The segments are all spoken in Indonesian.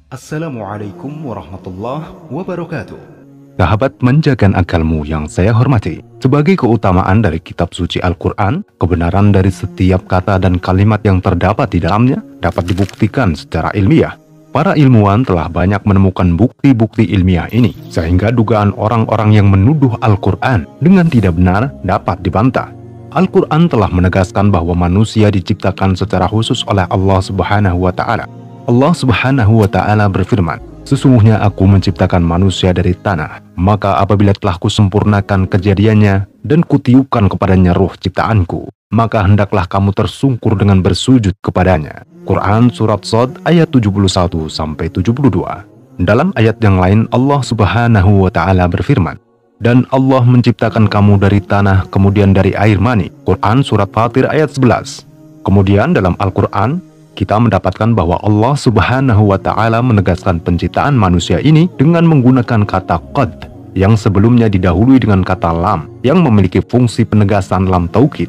Assalamualaikum warahmatullahi wabarakatuh. Sahabat menjaga akalmu yang saya hormati, sebagai keutamaan dari kitab suci Al-Quran, kebenaran dari setiap kata dan kalimat yang terdapat di dalamnya dapat dibuktikan secara ilmiah. Para ilmuwan telah banyak menemukan bukti-bukti ilmiah ini, sehingga dugaan orang-orang yang menuduh Al-Quran dengan tidak benar dapat dibantah. Al-Quran telah menegaskan bahwa manusia diciptakan secara khusus oleh Allah Subhanahu wa Ta'ala. Allah Subhanahu wa Ta'ala berfirman, "Sesungguhnya aku menciptakan manusia dari tanah, maka apabila telah kusempurnakan kejadiannya dan kutiupkan kepadanya ruh ciptaanku, maka hendaklah kamu tersungkur dengan bersujud kepadanya." Quran Surat Shad ayat 71-72. Dalam ayat yang lain Allah Subhanahu wa Ta'ala berfirman, "Dan Allah menciptakan kamu dari tanah, kemudian dari air mani." Quran Surat Fatir ayat 11. Kemudian dalam Al-Quran kita mendapatkan bahwa Allah Subhanahu wa Ta'ala menegaskan penciptaan manusia ini dengan menggunakan kata qad yang sebelumnya didahului dengan kata lam yang memiliki fungsi penegasan lam taukid.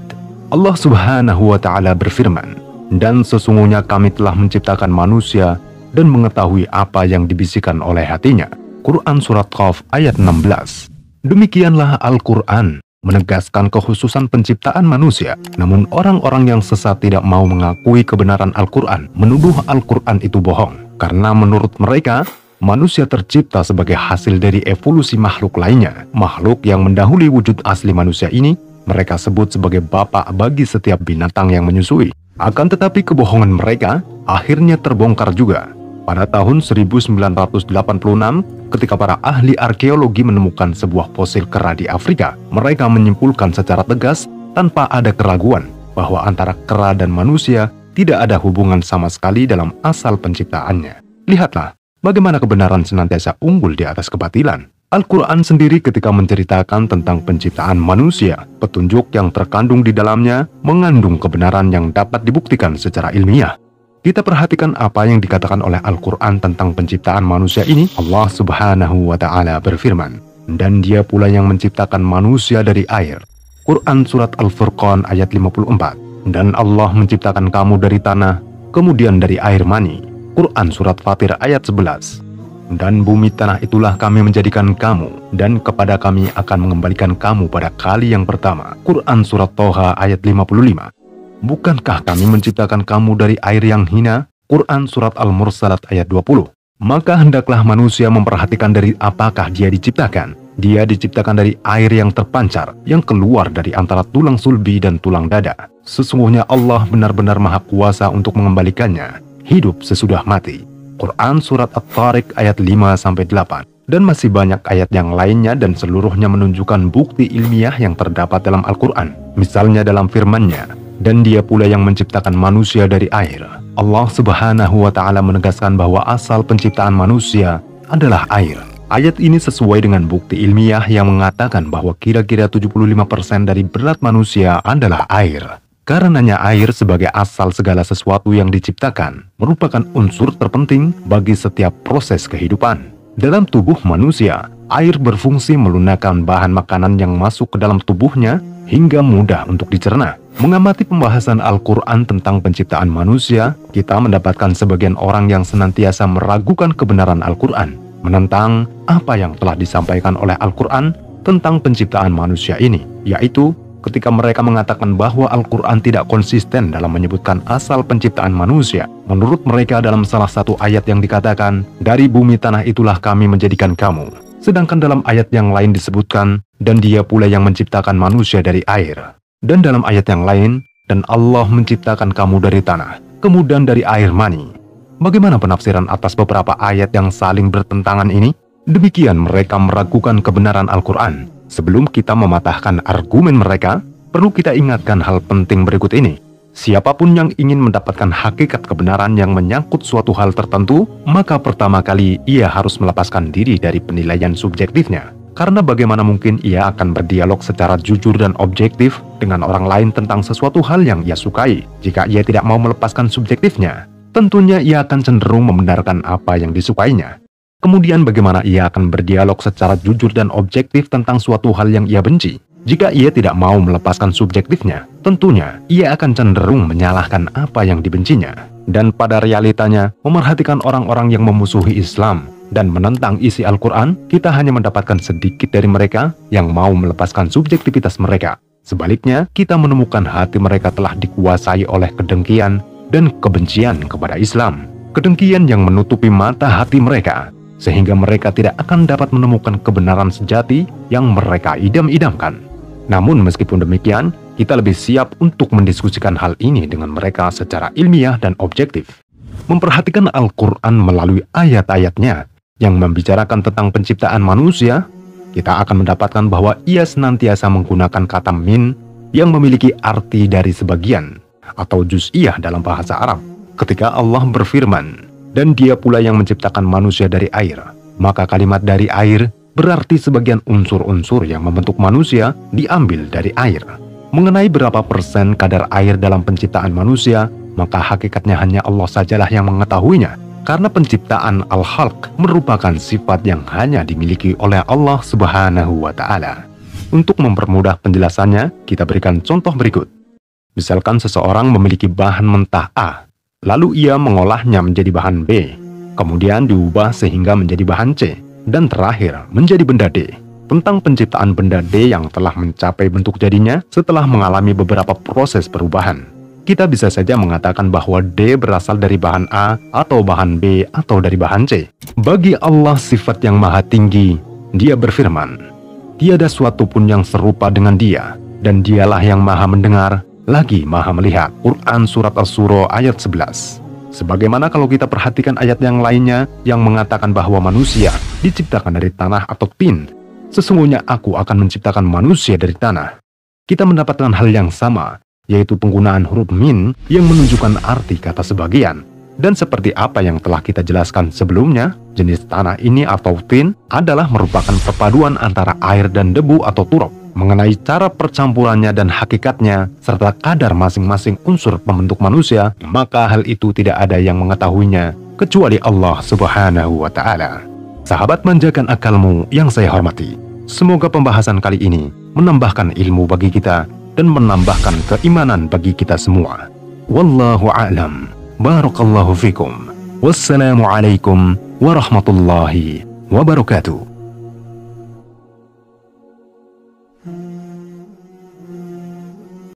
Allah Subhanahu wa Ta'ala berfirman, "Dan sesungguhnya kami telah menciptakan manusia dan mengetahui apa yang dibisikkan oleh hatinya." Quran Surat Qaf ayat 16. Demikianlah Al-Quran menegaskan kekhususan penciptaan manusia. Namun orang-orang yang sesat tidak mau mengakui kebenaran Al-Quran, menuduh Al-Quran itu bohong. Karena menurut mereka, manusia tercipta sebagai hasil dari evolusi makhluk lainnya. Makhluk yang mendahului wujud asli manusia ini, mereka sebut sebagai bapak bagi setiap binatang yang menyusui. Akan tetapi kebohongan mereka akhirnya terbongkar juga. Pada tahun 1986, ketika para ahli arkeologi menemukan sebuah fosil kera di Afrika, mereka menyimpulkan secara tegas tanpa ada keraguan bahwa antara kera dan manusia tidak ada hubungan sama sekali dalam asal penciptaannya. Lihatlah bagaimana kebenaran senantiasa unggul di atas kebatilan. Al-Quran sendiri ketika menceritakan tentang penciptaan manusia, petunjuk yang terkandung di dalamnya mengandung kebenaran yang dapat dibuktikan secara ilmiah. Kita perhatikan apa yang dikatakan oleh Al-Quran tentang penciptaan manusia ini. Allah Subhanahu wa Ta'ala berfirman, "Dan dia pula yang menciptakan manusia dari air." Quran Surat Al-Furqan ayat 54. "Dan Allah menciptakan kamu dari tanah, kemudian dari air mani." Quran Surat Fatir ayat 11. "Dan bumi tanah itulah kami menjadikan kamu, dan kepada kami akan mengembalikan kamu pada kali yang pertama." Quran Surat Toha ayat 55. "Bukankah kami menciptakan kamu dari air yang hina?" Quran Surat Al-Mursalat ayat 20. Maka hendaklah manusia memperhatikan dari apakah dia diciptakan. Dia diciptakan dari air yang terpancar, yang keluar dari antara tulang sulbi dan tulang dada. Sesungguhnya Allah benar-benar maha kuasa untuk mengembalikannya hidup sesudah mati. Quran Surat At-Tariq ayat 5-8. Dan masih banyak ayat yang lainnya dan seluruhnya menunjukkan bukti ilmiah yang terdapat dalam Al-Quran. Misalnya dalam firman-Nya, "Dan dia pula yang menciptakan manusia dari air." Allah Subhanahu wa Ta'ala menegaskan bahwa asal penciptaan manusia adalah air. Ayat ini sesuai dengan bukti ilmiah yang mengatakan bahwa kira-kira 75% dari berat manusia adalah air. Karenanya air sebagai asal segala sesuatu yang diciptakan merupakan unsur terpenting bagi setiap proses kehidupan. Dalam tubuh manusia, air berfungsi melunakkan bahan makanan yang masuk ke dalam tubuhnya hingga mudah untuk dicerna. Mengamati pembahasan Al-Quran tentang penciptaan manusia, kita mendapatkan sebagian orang yang senantiasa meragukan kebenaran Al-Quran, menentang apa yang telah disampaikan oleh Al-Quran tentang penciptaan manusia ini, yaitu ketika mereka mengatakan bahwa Al-Quran tidak konsisten dalam menyebutkan asal penciptaan manusia. Menurut mereka dalam salah satu ayat yang dikatakan, "Dari bumi tanah itulah kami menjadikan kamu." Sedangkan dalam ayat yang lain disebutkan, "Dan dia pula yang menciptakan manusia dari air." Dan dalam ayat yang lain, "Dan Allah menciptakan kamu dari tanah, kemudian dari air mani." Bagaimana penafsiran atas beberapa ayat yang saling bertentangan ini? Demikian mereka meragukan kebenaran Al-Quran. Sebelum kita mematahkan argumen mereka, perlu kita ingatkan hal penting berikut ini. Siapapun yang ingin mendapatkan hakikat kebenaran yang menyangkut suatu hal tertentu, maka pertama kali ia harus melepaskan diri dari penilaian subjektifnya. Karena bagaimana mungkin ia akan berdialog secara jujur dan objektif dengan orang lain tentang sesuatu hal yang ia sukai, jika ia tidak mau melepaskan subjektifnya? Tentunya ia akan cenderung membenarkan apa yang disukainya. Kemudian bagaimana ia akan berdialog secara jujur dan objektif tentang suatu hal yang ia benci? Jika ia tidak mau melepaskan subjektifnya, tentunya ia akan cenderung menyalahkan apa yang dibencinya. dan pada realitanya memerhatikan orang-orang yang memusuhi Islam dan menentang isi Al-Quran, kita hanya mendapatkan sedikit dari mereka yang mau melepaskan subjektivitas mereka. Sebaliknya, kita menemukan hati mereka telah dikuasai oleh kedengkian dan kebencian kepada Islam. Kedengkian yang menutupi mata hati mereka, sehingga mereka tidak akan dapat menemukan kebenaran sejati yang mereka idam-idamkan. Namun meskipun demikian, kita lebih siap untuk mendiskusikan hal ini dengan mereka secara ilmiah dan objektif. Memperhatikan Al-Quran melalui ayat-ayatnya yang membicarakan tentang penciptaan manusia, kita akan mendapatkan bahwa ia senantiasa menggunakan kata min yang memiliki arti dari sebagian atau juz'iyah dalam bahasa Arab. Ketika Allah berfirman, dan dia pula yang menciptakan manusia dari air, maka kalimat dari air berarti sebagian unsur-unsur yang membentuk manusia diambil dari air. Mengenai berapa persen kadar air dalam penciptaan manusia, maka hakikatnya hanya Allah sajalah yang mengetahuinya, karena penciptaan al-khalq merupakan sifat yang hanya dimiliki oleh Allah Subhanahu wa Ta'ala. Untuk mempermudah penjelasannya, kita berikan contoh berikut. Misalkan seseorang memiliki bahan mentah A, lalu ia mengolahnya menjadi bahan B, kemudian diubah sehingga menjadi bahan C, dan terakhir menjadi benda D. Tentang penciptaan benda D yang telah mencapai bentuk jadinya setelah mengalami beberapa proses perubahan, kita bisa saja mengatakan bahwa D berasal dari bahan A atau bahan B atau dari bahan C. Bagi Allah sifat yang maha tinggi, Dia berfirman, tiada suatu pun yang serupa dengan Dia, dan Dialah yang maha mendengar lagi maha melihat. Quran Surat Asy-Syura ayat 11. Sebagaimana kalau kita perhatikan ayat yang lainnya yang mengatakan bahwa manusia diciptakan dari tanah atau tin, sesungguhnya aku akan menciptakan manusia dari tanah. Kita mendapatkan hal yang sama, yaitu penggunaan huruf min yang menunjukkan arti kata sebagian. Dan seperti apa yang telah kita jelaskan sebelumnya, jenis tanah ini atau tin adalah merupakan perpaduan antara air dan debu atau turab. Mengenai cara percampurannya dan hakikatnya, serta kadar masing-masing unsur pembentuk manusia, maka hal itu tidak ada yang mengetahuinya, kecuali Allah Subhanahu wa Ta'ala. Sahabat manjakan akalmu yang saya hormati, semoga pembahasan kali ini menambahkan ilmu bagi kita dan menambahkan keimanan bagi kita semua. Wallahu a'lam. Barakallahu fikum. Wassalamualaikum warahmatullahi wabarakatuh.